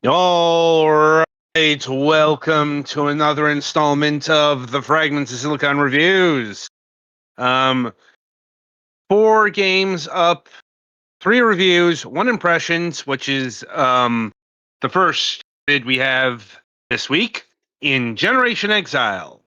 All right, welcome to another installment of the Fragments of Silicon reviews. Um, 4 games up, 3 reviews, 1 impressions, which is the first bid we have this week in Generation Exile.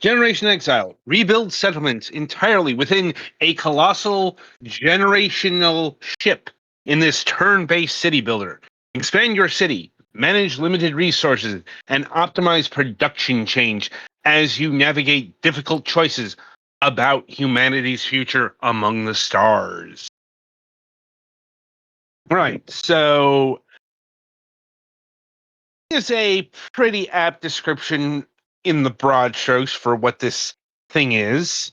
Generation Exile rebuilds settlements entirely within a colossal generational ship in this turn-based city builder. Expand your city, manage limited resources, and optimize production change as you navigate difficult choices about humanity's future among the stars. Right, so is a pretty apt description in the broad strokes for what this thing is.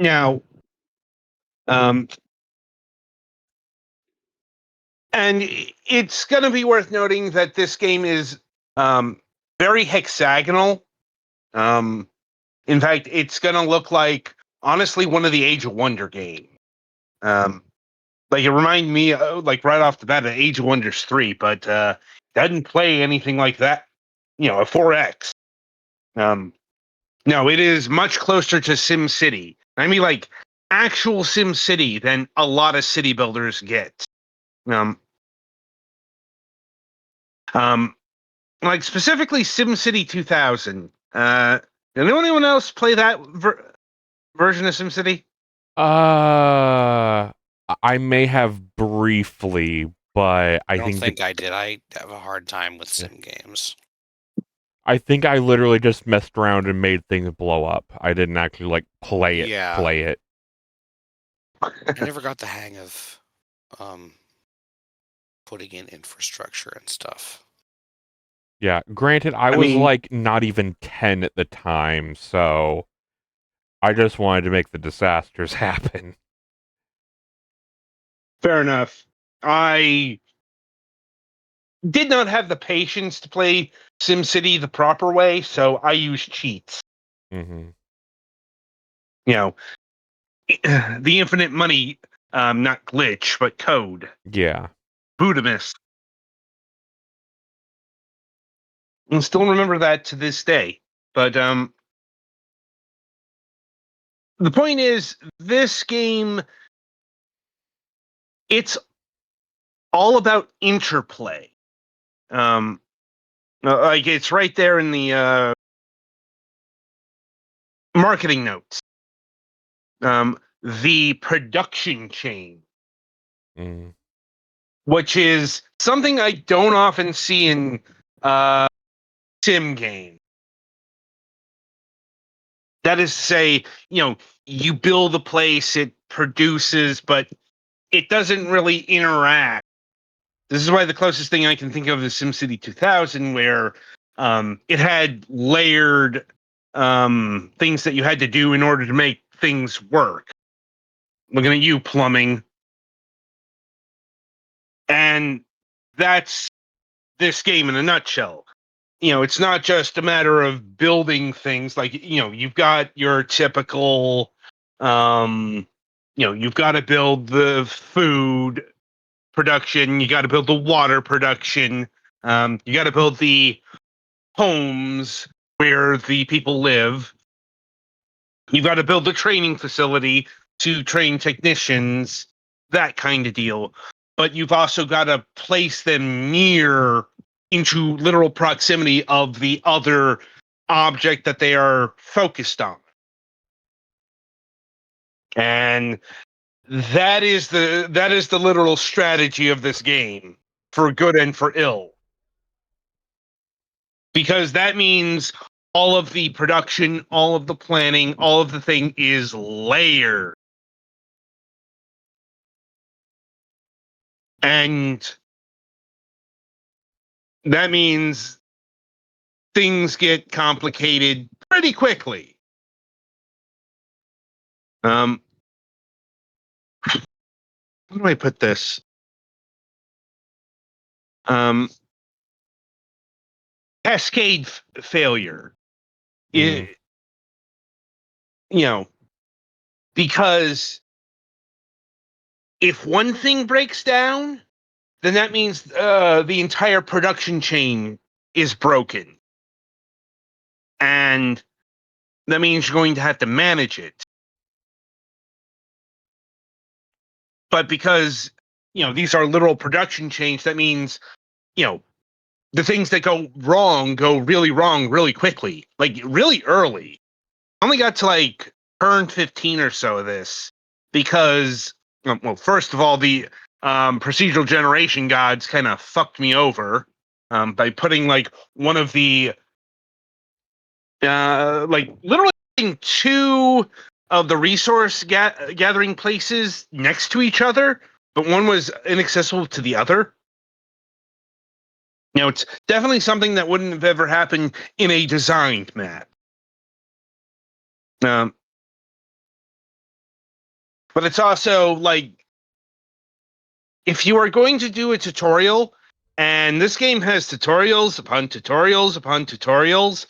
Now, um, and it's going to be worth noting that this game is very hexagonal. Um, in fact, it's going to look like, honestly, one of the Age of Wonder games. Like, it reminded me, like, right off the bat of Age of Wonders 3, but doesn't play anything like that, a 4X. No, it is much closer to Sim City. I mean, like, actual Sim City than a lot of city builders get. Um, um, like specifically SimCity 2000. Did anyone else play that version of SimCity? I may have briefly, but I I don't think think I did. I have a hard time with yeah. sim games. I think I literally just messed around and made things blow up. I didn't actually like play it. Yeah. Play it. I never got the hang of putting in infrastructure and stuff. Yeah. Granted, I I was mean, like not even 10 at the time, so I just wanted to make the disasters happen. fair enough. I did not have the patience to play SimCity the proper way, so I used cheats. Mm-hmm. You know, the infinite money, not glitch, but code. Yeah. Budamus. I still remember that to this day. But the point is, this game, it's all about interplay. Um, like it's right there in the marketing notes. The production chain, Mm. which is something I don't often see in uh, sim games. That is to say, you build a place, it produces, but it doesn't really interact. This is why the closest thing I can think of is SimCity 2000, where it had layered things that you had to do in order to make things work. Looking at you, plumbing. And that's this game in a nutshell. It's not just a matter of building things like, you've got your typical, you've got to build the food production, you got to build the water production, you got to build the homes where the people live. You've got to build the training facility to train technicians, that kind of deal. But you've also got to place them near into literal proximity of the other object that they are focused on. And that is the literal strategy of this game, for good and for ill. Because that means all of the production, all of the planning, all of the thing is layered. And that means things get complicated pretty quickly. How do I put this? Um, Cascade failure. Mm. It, you know, because if one thing breaks down, then that means the entire production chain is broken. And that means you're going to have to manage it. But because, these are literal production chains, that means, the things that go wrong really quickly, like really early. I only got to like turn 15 or so of this because, well, first of all, the procedural generation gods kind of fucked me over by putting like one of the like literally two of the resource gathering places next to each other, but one was inaccessible to the other. It's definitely something that wouldn't have ever happened in a designed map. But it's also like, if you are going to do a tutorial, and this game has tutorials upon tutorials upon tutorials,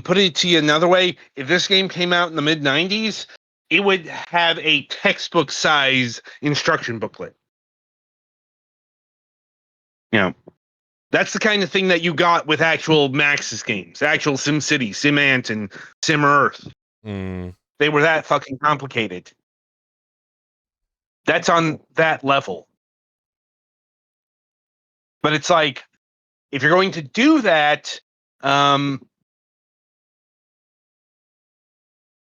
put it to you another way, if this game came out in the mid-90s, it would have a textbook size instruction booklet. That's the kind of thing that you got with actual Maxis games, actual SimCity, SimAnt, and SimEarth. They were that fucking complicated. That's on that level. But it's like, if you're going to do that, I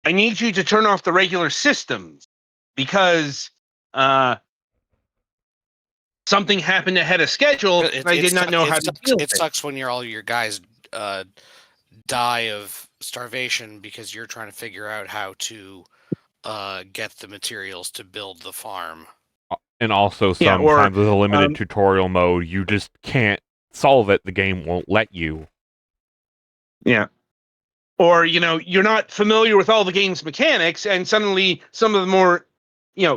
need you to turn off the regular systems because something happened ahead of schedule. I did not know how to deal with it. It sucks when all your guys die of starvation because you're trying to figure out how to get the materials to build the farm. And also sometimes with a limited tutorial mode, you just can't solve it. The game won't let you. Yeah. Or, you're not familiar with all the game's mechanics, and suddenly some of the more,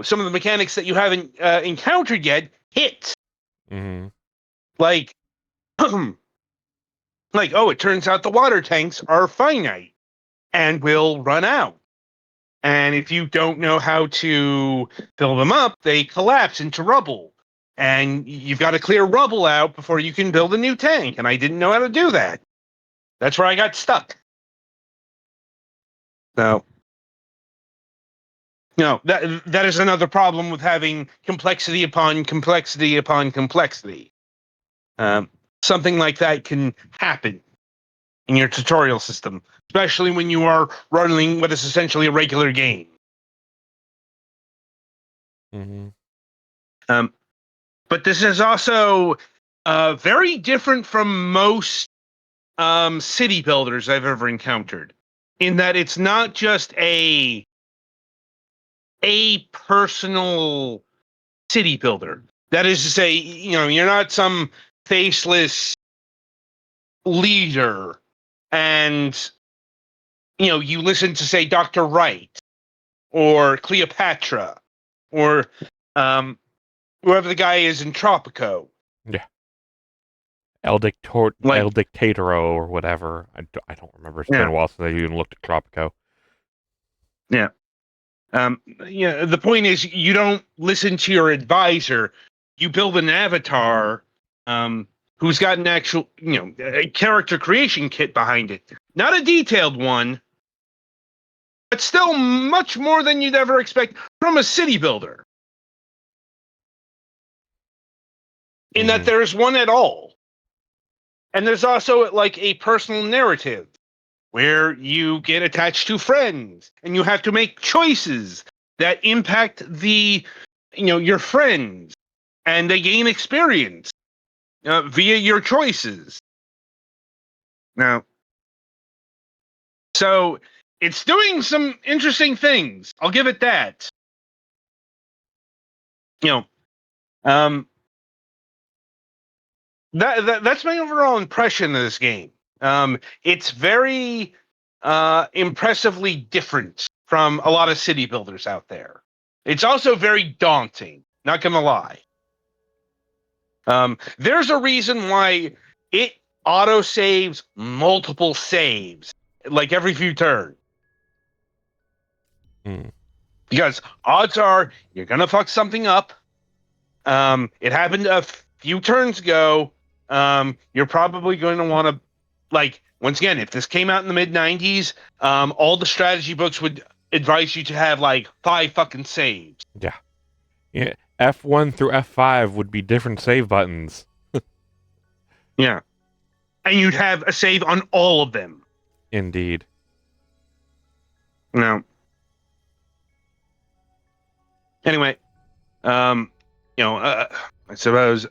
some of the mechanics that you haven't encountered yet hit. Mm-hmm. Like, it turns out the water tanks are finite and will run out. And if you don't know how to fill them up, they collapse into rubble. And you've got to clear rubble out before you can build a new tank. And I didn't know how to do that. That's where I got stuck. So, that is another problem with having complexity upon complexity upon complexity. Something like that can happen in your tutorial system, especially when you are running what is essentially a regular game. Mm-hmm. But this is also very different from most city builders I've ever encountered, in that it's not just a personal city builder. That is to say, you're not some faceless leader and, you listen to, say, Dr. Wright or Cleopatra or whoever the guy is in Tropico. Yeah. El Dictatoro or whatever. I don't remember. It's been a while since I even looked at Tropico. Yeah. The point is, you don't listen to your advisor. You build an avatar who's got an actual, a character creation kit behind it. Not a detailed one, but still much more than you'd ever expect from a city builder. In that there's one at all. And there's also like a personal narrative where you get attached to friends and you have to make choices that impact your friends, and they gain experience via your choices. Now, so it's doing some interesting things. I'll give it that. That's my overall impression of this game. It's very impressively different from a lot of city builders out there. It's also very daunting, not gonna lie. There's a reason why it auto-saves multiple saves, like every few turns. Because odds are you're gonna fuck something up. It happened a few turns go, you're probably going to want to, like, once again, if this came out in the mid-90s, all the strategy books would advise you to have, like, 5 fucking saves. Yeah. F1 through F5 would be different save buttons. Yeah. And you'd have a save on all of them. Indeed. No. Anyway, I suppose,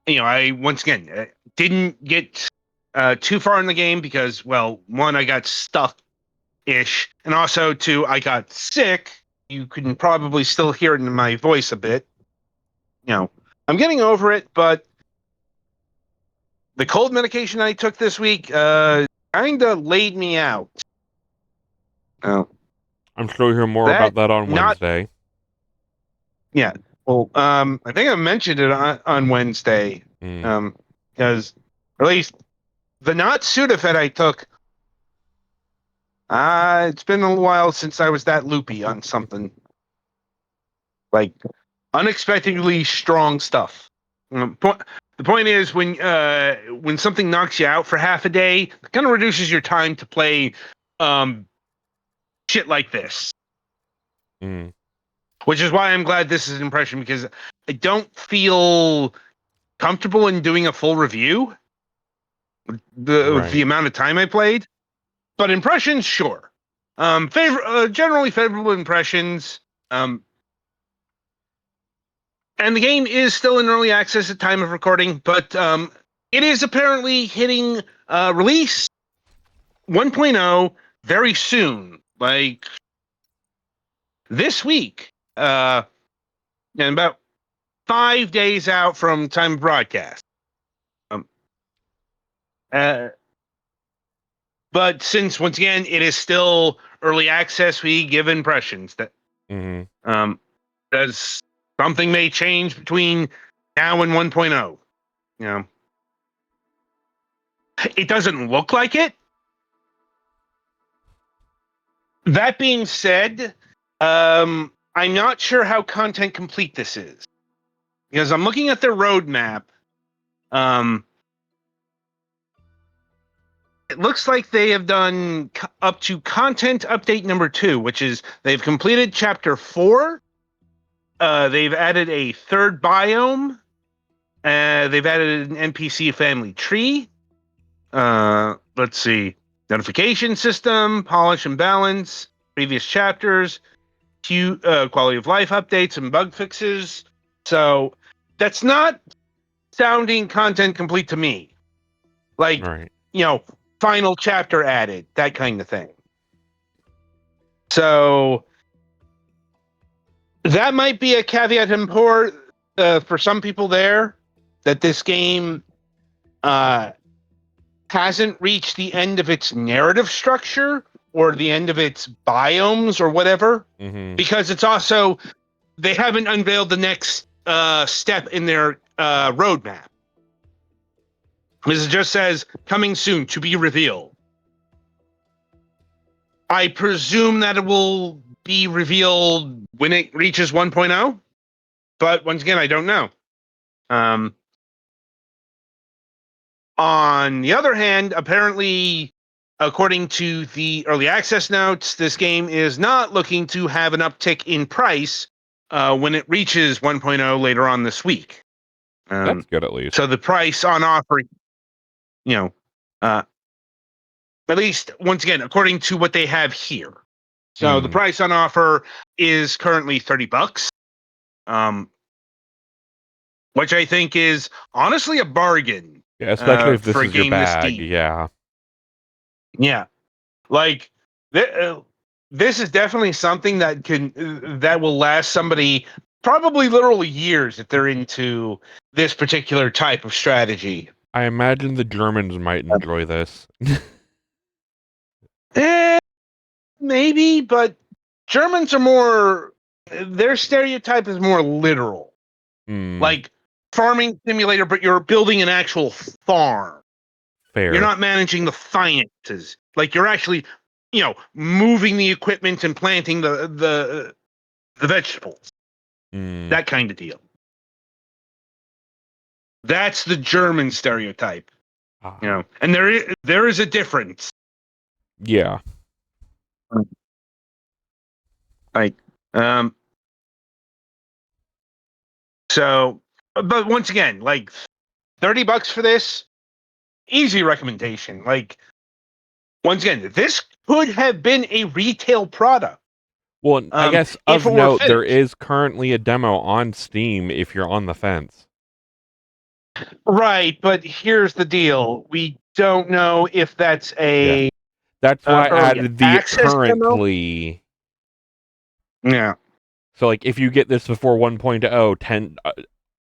I once again didn't get too far in the game because, well, one, I got stuck-ish, and also, two, I got sick. You can probably still hear it in my voice a bit. I'm getting over it, but the cold medication I took this week kind of laid me out. Oh. I'm sure you'll hear more about that on Wednesday. Yeah. Well, I think I mentioned it on Wednesday. Because, or at least, the not Sudafed I took, it's been a while since I was that loopy on something. Like, unexpectedly strong stuff. The point is, when something knocks you out for half a day, it kind of reduces your time to play shit like this. Which is why I'm glad this is an impression, because I don't feel comfortable in doing a full review. The amount of time I played, but impressions, sure. Generally favorable impressions. And the game is still in early access at time of recording, but it is apparently hitting release 1.0 very soon, like this week, and about 5 days out from time of broadcast. But since, once again, it is still early access, we give impressions that as something may change between now and 1.0. It doesn't look like it. That being said, I'm not sure how content complete this is, because I'm looking at their roadmap. It looks like they have done up to content update number 2, which is they've completed chapter 4. They've added a third biome. They've added an NPC family tree. Let's see. Notification system, polish and balance, previous chapters, quality of life updates and bug fixes. So that's not sounding content complete to me. Like, final chapter added, that kind of thing. So that might be a caveat emptor for some people there, that this game hasn't reached the end of its narrative structure or the end of its biomes or whatever, because it's also, they haven't unveiled the next step in their roadmap. It just says, coming soon, to be revealed. I presume that it will be revealed when it reaches 1.0, but once again, I don't know. On the other hand, apparently, according to the early access notes, this game is not looking to have an uptick in price when it reaches 1.0 later on this week. That's good, at least. So the price on offer, at least, once again, according to what they have here. So the price on offer is currently $30, which I think is honestly a bargain. Yeah, especially if this is your bag. Yeah. Like, this is definitely something that will last somebody probably literally years if they're into this particular type of strategy. I imagine the Germans might enjoy this. Maybe, but Germans are more, their stereotype is more literal. Like farming simulator, but you're building an actual farm. Fair. You're not managing the finances. Like, you're actually, moving the equipment and planting the vegetables. That kind of deal. That's the German stereotype, Ah. and there is a difference. Yeah. Like, so, but once again, like $30 for this, easy recommendation. Like, once again, this could have been a retail product. Well, I guess if of it were note, there finished. is currently a demo on Steam if you're on the fence. Right, but here's the deal: we don't know if that's a That's why I early added the access demo. currently. Yeah. So, like, if you get this before 1.0,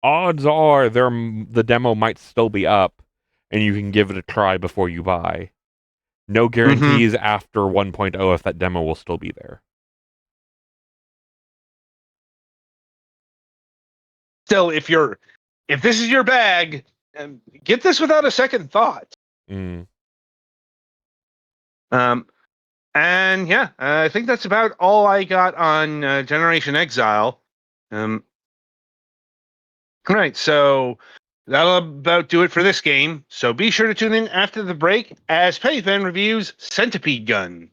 odds are the demo might still be up, and you can give it a try before you buy. No guarantees after 1.0 if that demo will still be there. Still, if this is your bag, get this without a second thought. Mm. And yeah, I think that's about all I got on Generation Exile. All right, so that'll about do it for this game. So be sure to tune in after the break as Pennyfan reviews Centipede Gun.